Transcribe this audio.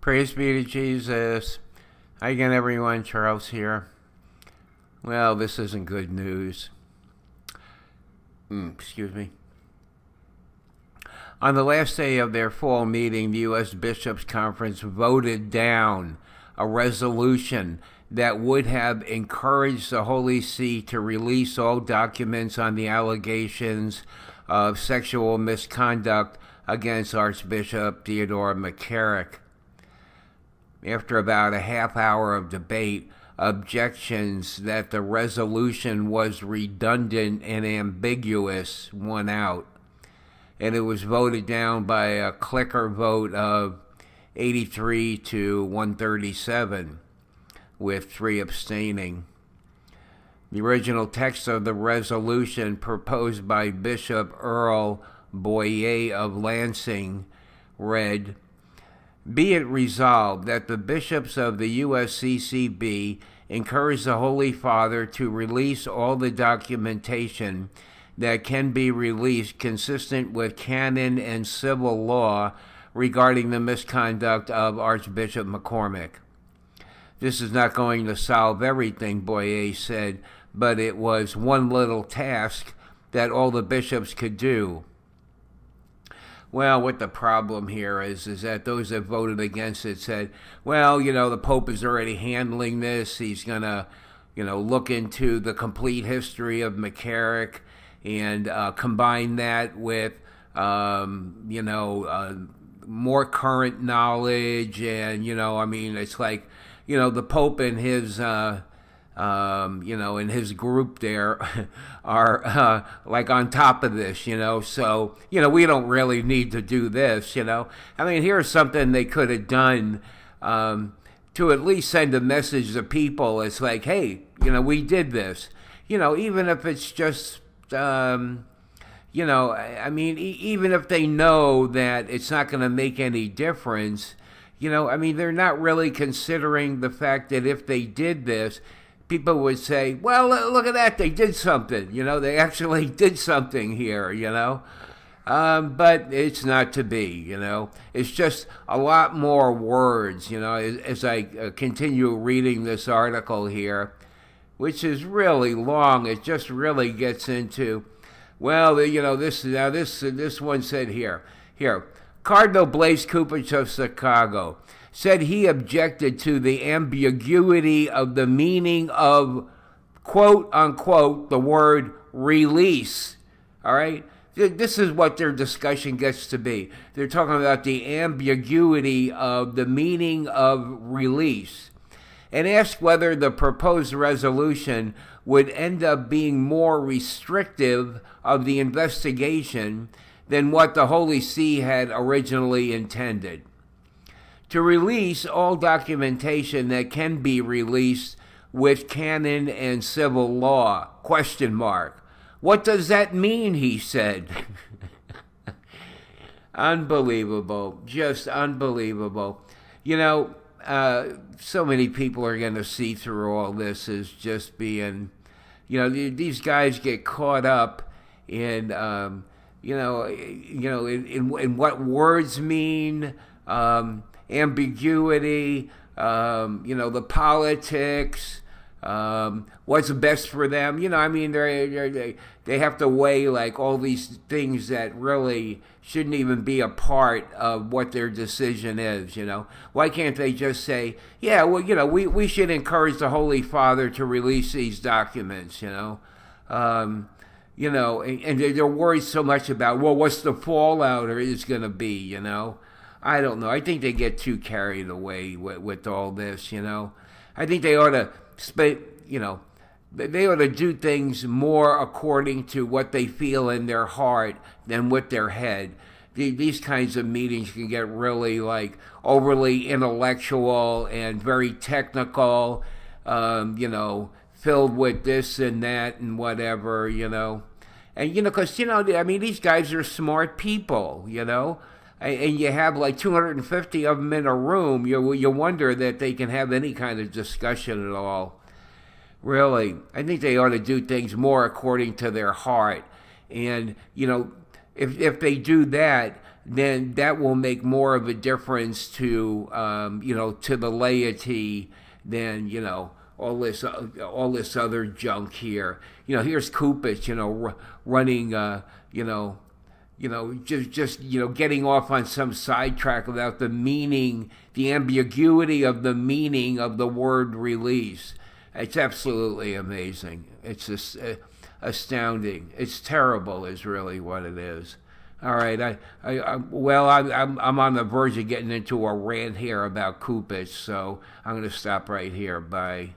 Praise be to Jesus. Hi again, everyone. Charles here. Well, this isn't good news. Excuse me. On the last day of their fall meeting, the U.S. Bishops' Conference voted down a resolution that would have encouraged the Holy See to release all documents on the allegations of sexual misconduct against Archbishop Theodore McCarrick. After about a half hour of debate, objections that the resolution was redundant and ambiguous won out, and it was voted down by a clicker vote of 83 to 137, with 3 abstaining. The original text of the resolution proposed by Bishop Earl Boyer of Lansing read, "Be it resolved that the bishops of the USCCB encourage the Holy Father to release all the documentation that can be released consistent with canon and civil law regarding the misconduct of Archbishop McCormick." This is not going to solve everything, Boyer said, but it was one little task that all the bishops could do. Well, what the problem here is that those that voted against it said, well, the Pope is already handling this. He's going to, look into the complete history of McCarrick and combine that with, more current knowledge. And, it's like, the Pope and his and his group there are like on top of this, so, we don't really need to do this, here's something they could have done to at least send a message to people. It's like, hey, we did this, even if it's just, even if they know that it's not going to make any difference, they're not really considering the fact that if they did this, people would say, well, look at that, they did something, they actually did something here, but it's not to be, it's just a lot more words, as I continue reading this article here, which is really long. It just really gets into, well, this one said here, Cardinal Blaise Cupich of Chicago said he objected to the ambiguity of the meaning of, quote unquote, the word release. All right? This is what their discussion gets to be. They're talking about the ambiguity of the meaning of release, and asked whether the proposed resolution would end up being more restrictive of the investigation than what the Holy See had originally intended. To release all documentation that can be released with canon and civil law, ? What does that mean, he said. Unbelievable, just unbelievable. So many people are going to see through all this as just being, these guys get caught up in, in what words mean, ambiguity, the politics, what's best for them. They have to weigh like all these things that really shouldn't even be a part of what their decision is. Why can't they just say, yeah, well, we should encourage the Holy Father to release these documents, and they're worried so much about, well, what's the fallout is going to be, I don't know. I think they get too carried away with all this, I think they ought to they ought to do things more according to what they feel in their heart than with their head. These kinds of meetings can get really like overly intellectual and very technical, filled with this and that and whatever, And, because, these guys are smart people, and you have like 250 of them in a room, you wonder that they can have any kind of discussion at all. Really, I think they ought to do things more according to their heart. And, if they do that, then that will make more of a difference to to the laity than all this other junk here. Here's Kupich, running, just getting off on some sidetrack about the meaning, the ambiguity of the meaning of the word release. It's absolutely amazing. It's just astounding. It's terrible, is really what it is. All right, I'm on the verge of getting into a rant here about Kupich, so I'm going to stop right here. Bye.